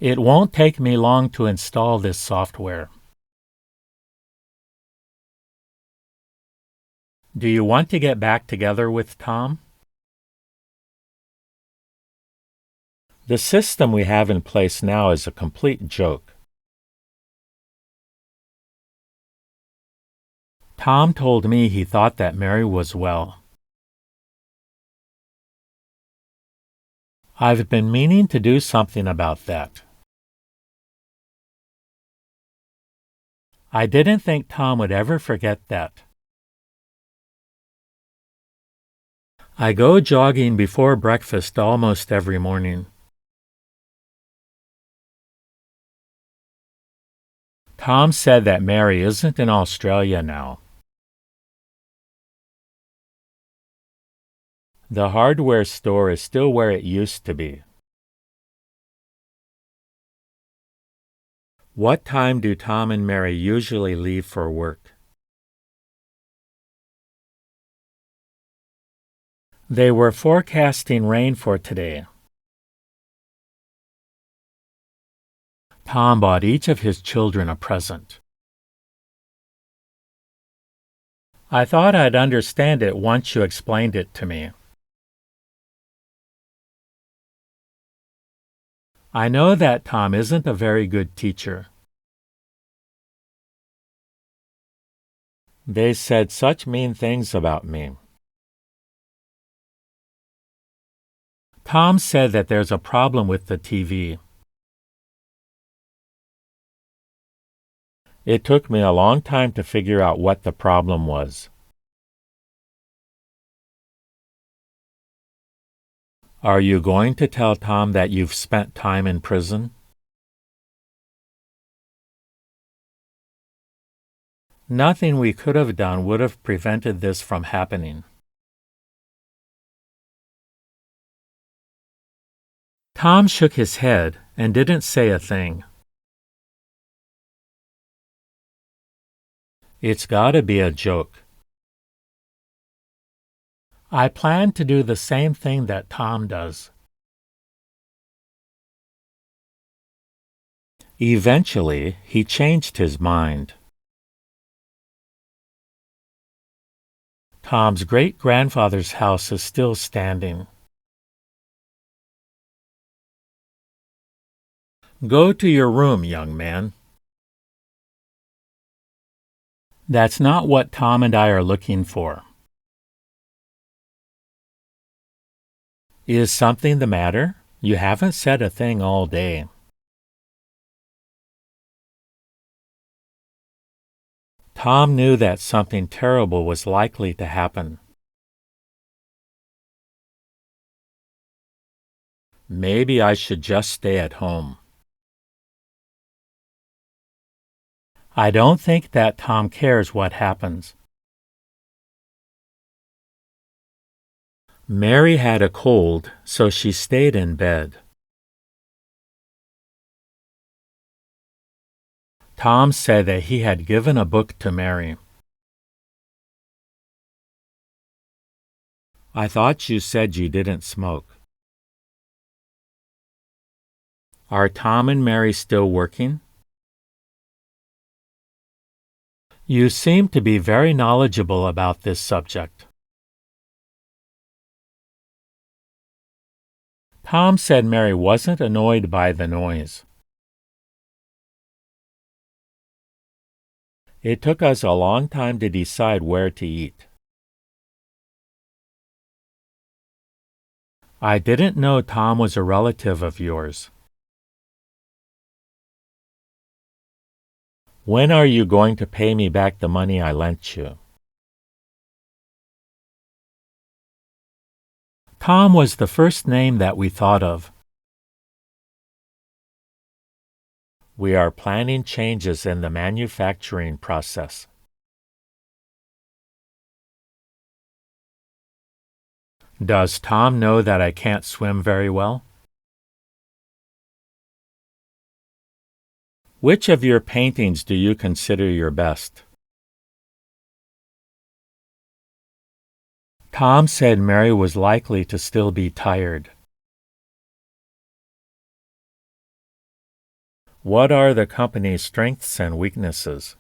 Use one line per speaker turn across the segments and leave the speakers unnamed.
It won't take me long to install this software. Do you want to get back together with Tom? The system we have in place now is a complete joke. Tom told me he thought that Mary was well. I've been meaning to do something about that. I didn't think Tom would ever forget that. I go jogging before breakfast almost every morning. Tom said that Mary isn't in Australia now. The hardware store is still where it used to be. What time do Tom and Mary usually leave for work? They were forecasting rain for today. Tom bought each of his children a present. I thought I'd understand it once you explained it to me. I know that Tom isn't a very good teacher. They said such mean things about me. Tom said that there's a problem with the TV. It took me a long time to figure out what the problem was. Are you going to tell Tom that you've spent time in prison? Nothing we could have done would have prevented this from happening. Tom shook his head and didn't say a thing. It's gotta be a joke. I plan to do the same thing that Tom does. Eventually, he changed his mind. Tom's great-grandfather's house is still standing. Go to your room, young man. That's not what Tom and I are looking for. Is something the matter? You haven't said a thing all day. Tom knew that something terrible was likely to happen. Maybe I should just stay at home. I don't think that Tom cares what happens. Mary had a cold, so she stayed in bed. Tom said that he had given a book to Mary. I thought you said you didn't smoke. Are Tom and Mary still working? You seem to be very knowledgeable about this subject. Tom said Mary wasn't annoyed by the noise. It took us a long time to decide where to eat. I didn't know Tom was a relative of yours. When are you going to pay me back the money I lent you? Tom was the first name that we thought of. We are planning changes in the manufacturing process. Does Tom know that I can't swim very well? Which of your paintings do you consider your best? Tom said Mary was likely to still be tired. What are the company's strengths and weaknesses?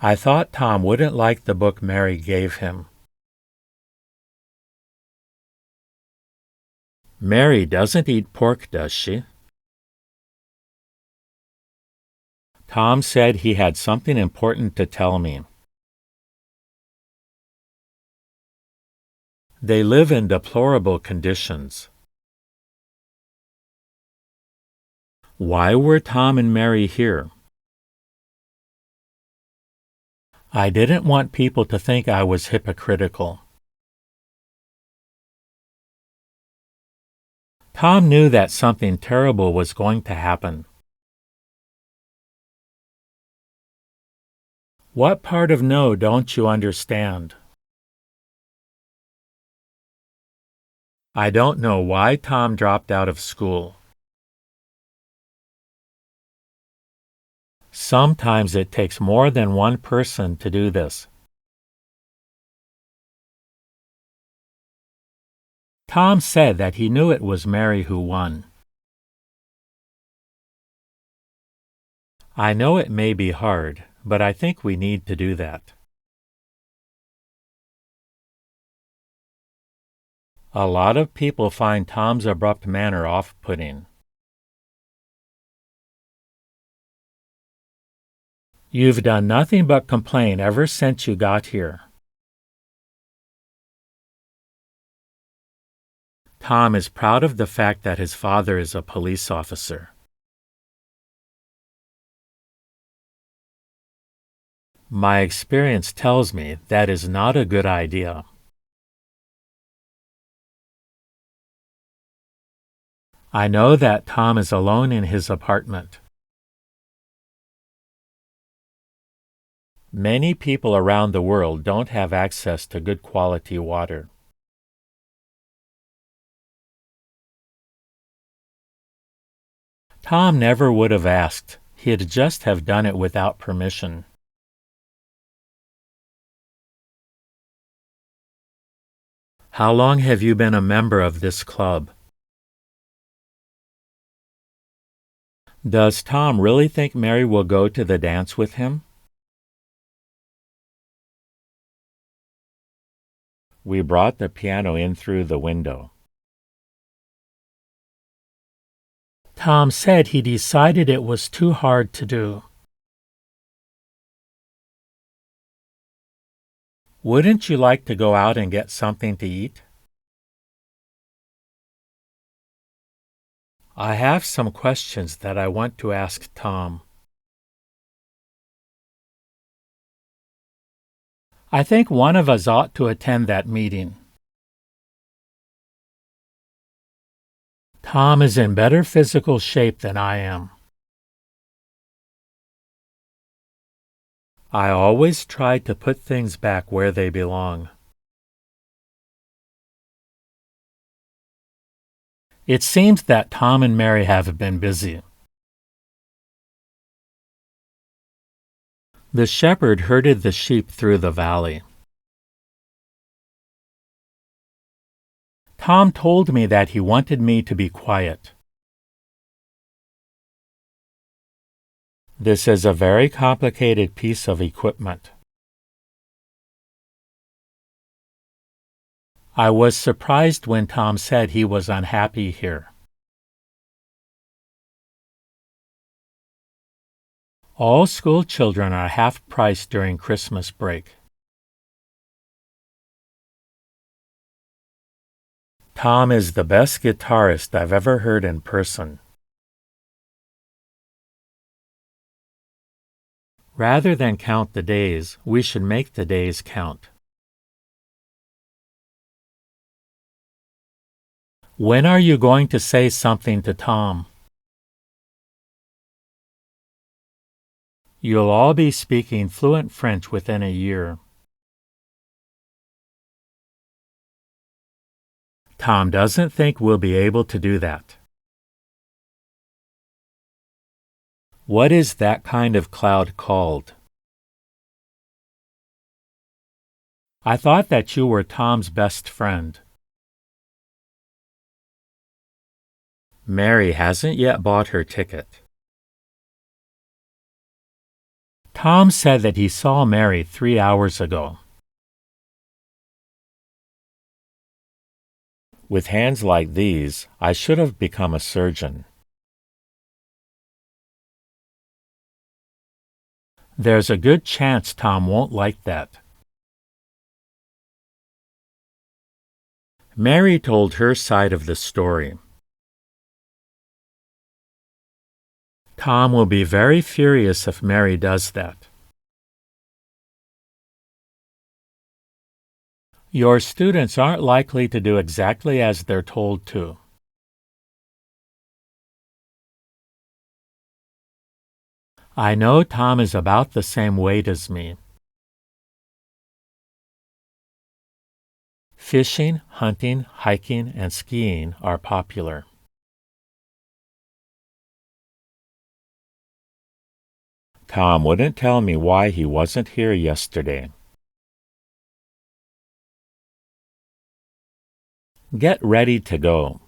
I thought Tom wouldn't like the book Mary gave him. Mary doesn't eat pork, does she? Tom said he had something important to tell me. They live in deplorable conditions. Why were Tom and Mary here? I didn't want people to think I was hypocritical. Tom knew that something terrible was going to happen. What part of no don't you understand? I don't know why Tom dropped out of school. Sometimes it takes more than one person to do this. Tom said that he knew it was Mary who won. I know it may be hard, but I think we need to do that. A lot of people find Tom's abrupt manner off-putting. You've done nothing but complain ever since you got here. Tom is proud of the fact that his father is a police officer. My experience tells me that is not a good idea. I know that Tom is alone in his apartment. Many people around the world don't have access to good quality water. Tom never would have asked. He'd just have done it without permission. How long have you been a member of this club? Does Tom really think Mary will go to the dance with him? We brought the piano in through the window. Tom said he decided it was too hard to do. Wouldn't you like to go out and get something to eat? I have some questions that I want to ask Tom. I think one of us ought to attend that meeting. Tom is in better physical shape than I am. I always try to put things back where they belong. It seems that Tom and Mary have been busy. The shepherd herded the sheep through the valley. Tom told me that he wanted me to be quiet. This is a very complicated piece of equipment. I was surprised when Tom said he was unhappy here. All school children are half price during Christmas break. Tom is the best guitarist I've ever heard in person. Rather than count the days, we should make the days count. When are you going to say something to Tom? You'll all be speaking fluent French within a year. Tom doesn't think we'll be able to do that. What is that kind of cloud called? I thought that you were Tom's best friend. Mary hasn't yet bought her ticket. Tom said that he saw Mary 3 hours ago. With hands like these, I should have become a surgeon. There's a good chance Tom won't like that. Mary told her side of the story. Tom will be very furious if Mary does that. Your students aren't likely to do exactly as they're told to. I know Tom is about the same weight as me. Fishing, hunting, hiking, and skiing are popular. Tom wouldn't tell me why he wasn't here yesterday. Get ready to go.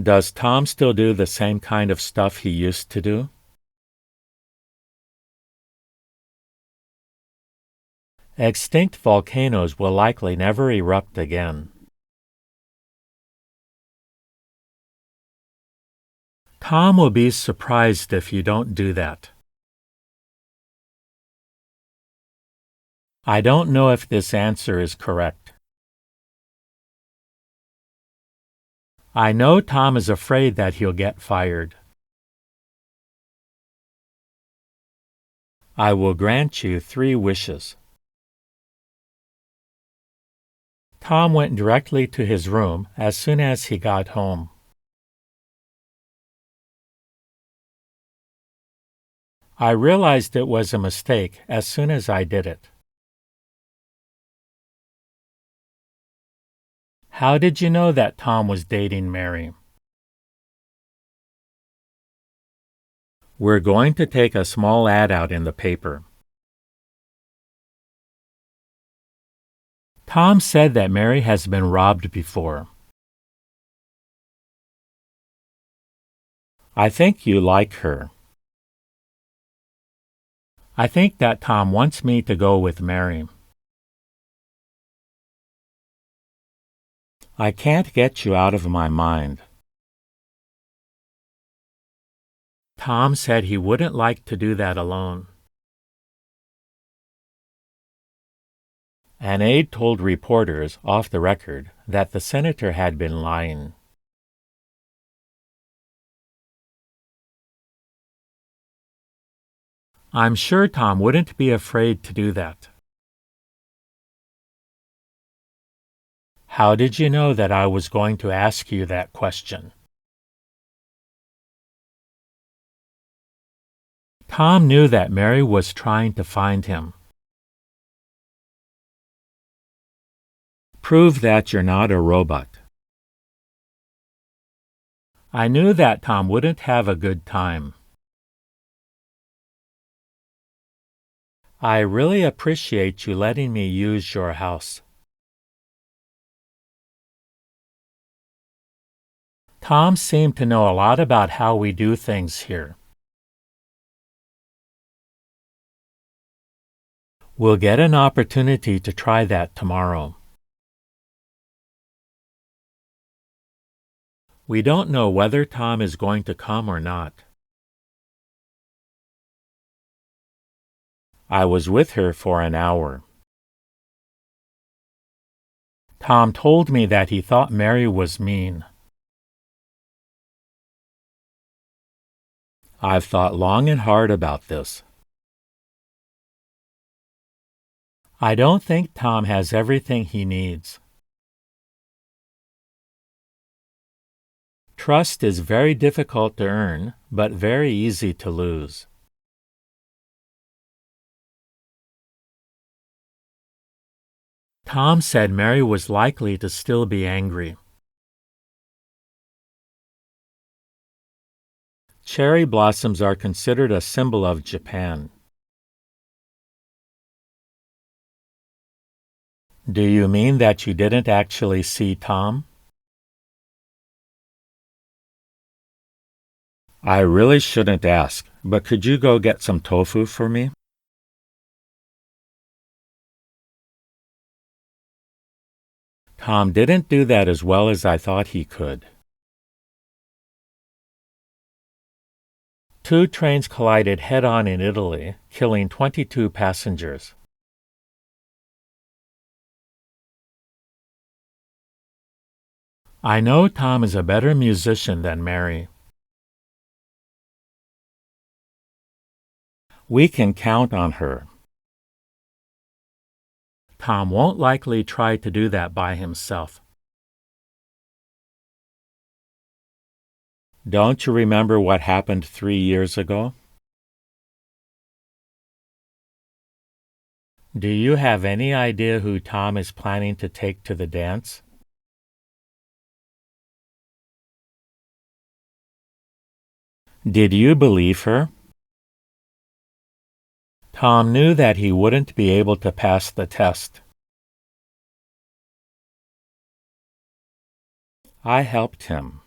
Does Tom still do the same kind of stuff he used to do? Extinct volcanoes will likely never erupt again. Tom will be surprised if you don't do that. I don't know if this answer is correct. I know Tom is afraid that he'll get fired. I will grant you 3 wishes. Tom went directly to his room as soon as he got home. I realized it was a mistake as soon as I did it. How did you know that Tom was dating Mary? We're going to take a small ad out in the paper. Tom said that Mary has been robbed before. I think you like her. I think that Tom wants me to go with Mary. I can't get you out of my mind. Tom said he wouldn't like to do that alone. An aide told reporters, off the record, that the senator had been lying. I'm sure Tom wouldn't be afraid to do that. How did you know that I was going to ask you that question? Tom knew that Mary was trying to find him. Prove that you're not a robot. I knew that Tom wouldn't have a good time. I really appreciate you letting me use your house. Tom seemed to know a lot about how we do things here. We'll get an opportunity to try that tomorrow. We don't know whether Tom is going to come or not. I was with her for an hour. Tom told me that he thought Mary was mean. I've thought long and hard about this. I don't think Tom has everything he needs. Trust is very difficult to earn, but very easy to lose. Tom said Mary was likely to still be angry. Cherry blossoms are considered a symbol of Japan. Do you mean that you didn't actually see Tom? I really shouldn't ask, but could you go get some tofu for me? Tom didn't do that as well as I thought he could. Two trains collided head-on in Italy, killing 22 passengers. I know Tom is a better musician than Mary. We can count on her. Tom won't likely try to do that by himself. Don't you remember what happened 3 years ago? Do you have any idea who Tom is planning to take to the dance? Did you believe her? Tom knew that he wouldn't be able to pass the test. I helped him.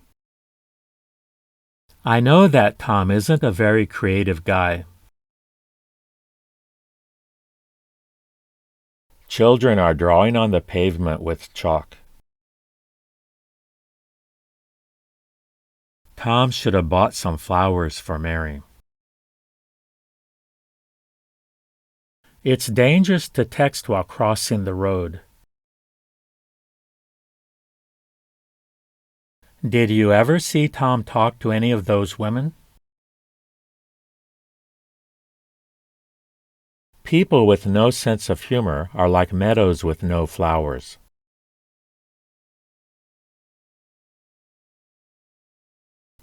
I know that Tom isn't a very creative guy. Children are drawing on the pavement with chalk. Tom should have bought some flowers for Mary. It's dangerous to text while crossing the road. Did you ever see Tom talk to any of those women? People with no sense of humor are like meadows with no flowers.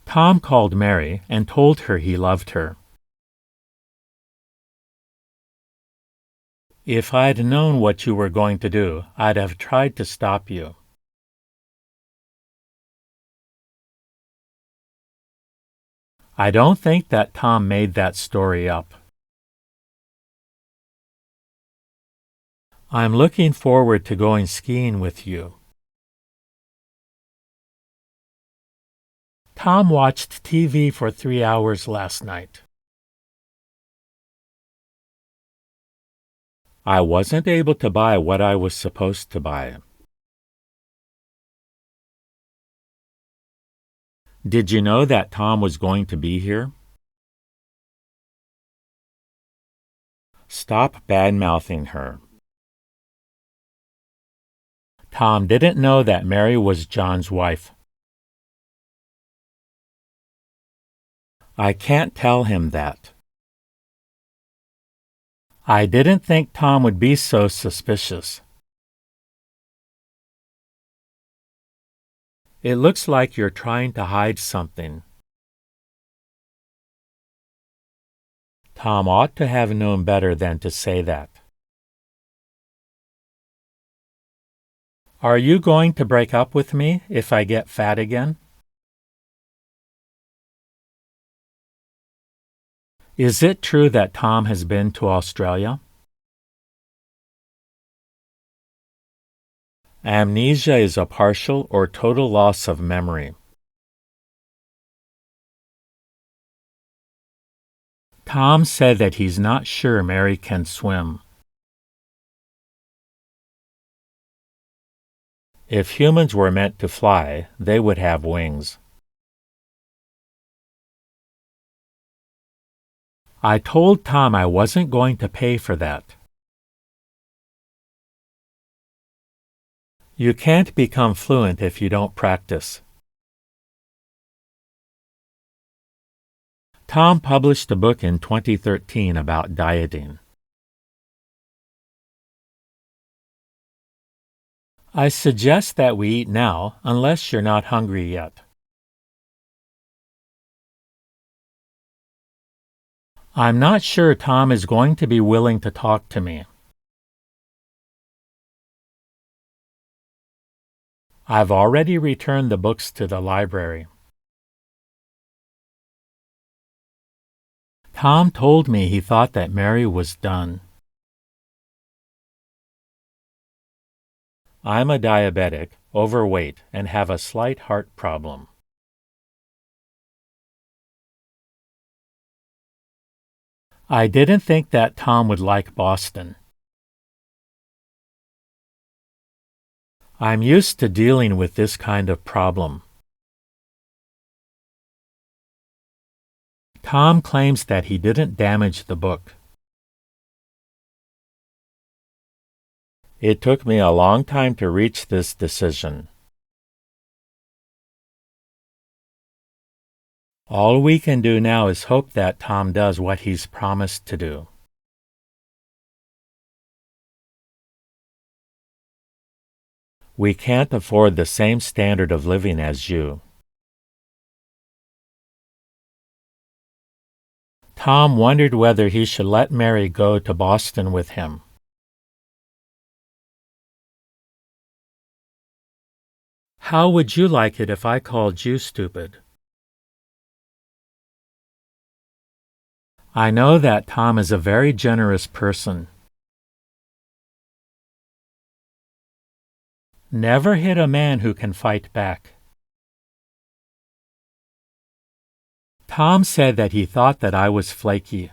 Tom called Mary and told her he loved her. If I'd known what you were going to do, I'd have tried to stop you. I don't think that Tom made that story up. I'm looking forward to going skiing with you. Tom watched TV for 3 hours last night. I wasn't able to buy what I was supposed to buy. Did you know that Tom was going to be here? Stop bad-mouthing her. Tom didn't know that Mary was John's wife. I can't tell him that. I didn't think Tom would be so suspicious. It looks like you're trying to hide something. Tom ought to have known better than to say that. Are you going to break up with me if I get fat again? Is it true that Tom has been to Australia? Amnesia is a partial or total loss of memory. Tom said that he's not sure Mary can swim. If humans were meant to fly, they would have wings. I told Tom I wasn't going to pay for that. You can't become fluent if you don't practice. Tom published a book in 2013 about dieting. I suggest that we eat now, unless you're not hungry yet. I'm not sure Tom is going to be willing to talk to me. I've already returned the books to the library. Tom told me he thought that Mary was done. I'm a diabetic, overweight, and have a slight heart problem. I didn't think that Tom would like Boston. I'm used to dealing with this kind of problem. Tom claims that he didn't damage the book. It took me a long time to reach this decision. All we can do now is hope that Tom does what he's promised to do. We can't afford the same standard of living as you. Tom wondered whether he should let Mary go to Boston with him. How would you like it if I called you stupid? I know that Tom is a very generous person. Never hit a man who can fight back. Tom said that he thought that I was flaky.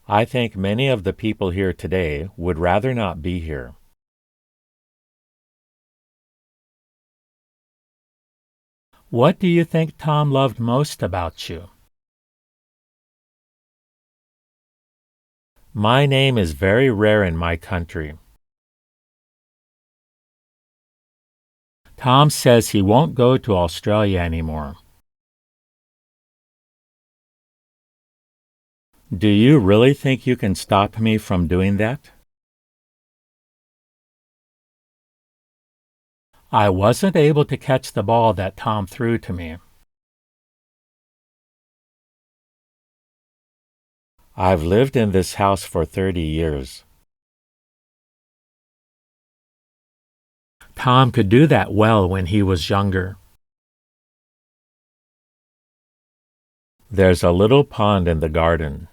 I think many of the people here today would rather not be here. What do you think Tom loved most about you? My name is very rare in my country. Tom says he won't go to Australia anymore. Do you really think you can stop me from doing that? I wasn't able to catch the ball that Tom threw to me. I've lived in this house for 30 years. Tom could do that well when he was younger. There's a little pond in the garden.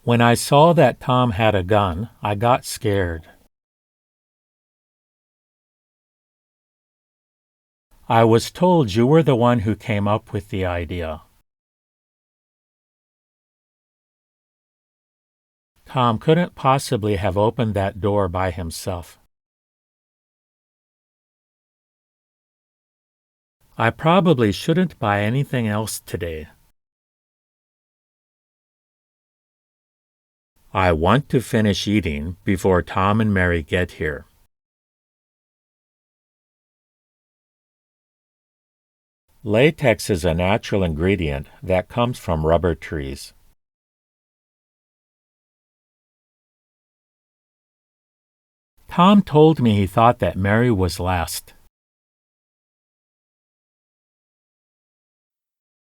When I saw that Tom had a gun, I got scared. I was told you were the one who came up with the idea. Tom couldn't possibly have opened that door by himself. I probably shouldn't buy anything else today. I want to finish eating before Tom and Mary get here. Latex is a natural ingredient that comes from rubber trees. Tom told me he thought that Mary was last.